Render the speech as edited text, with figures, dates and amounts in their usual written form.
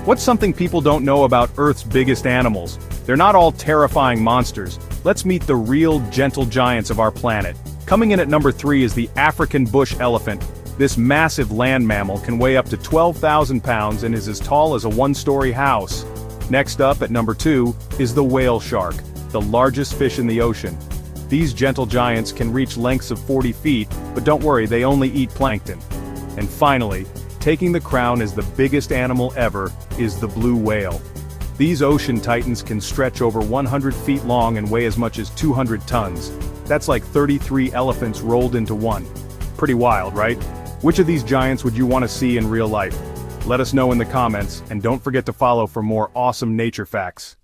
What's something people don't know about Earth's biggest animals? They're not all terrifying monsters. Let's meet the real gentle giants of our planet. Coming in at number 3 is the African bush elephant. This massive land mammal can weigh up to 12,000 pounds and is as tall as a one-story house. Next up at number 2 is the whale shark, the largest fish in the ocean. These gentle giants can reach lengths of 40 feet, but don't worry, they only eat plankton. And finally, taking the crown as the biggest animal ever is the blue whale. These ocean titans can stretch over 100 feet long and weigh as much as 200 tons. That's like 33 elephants rolled into one. Pretty wild, right? Which of these giants would you want to see in real life? Let us know in the comments, and don't forget to follow for more awesome nature facts.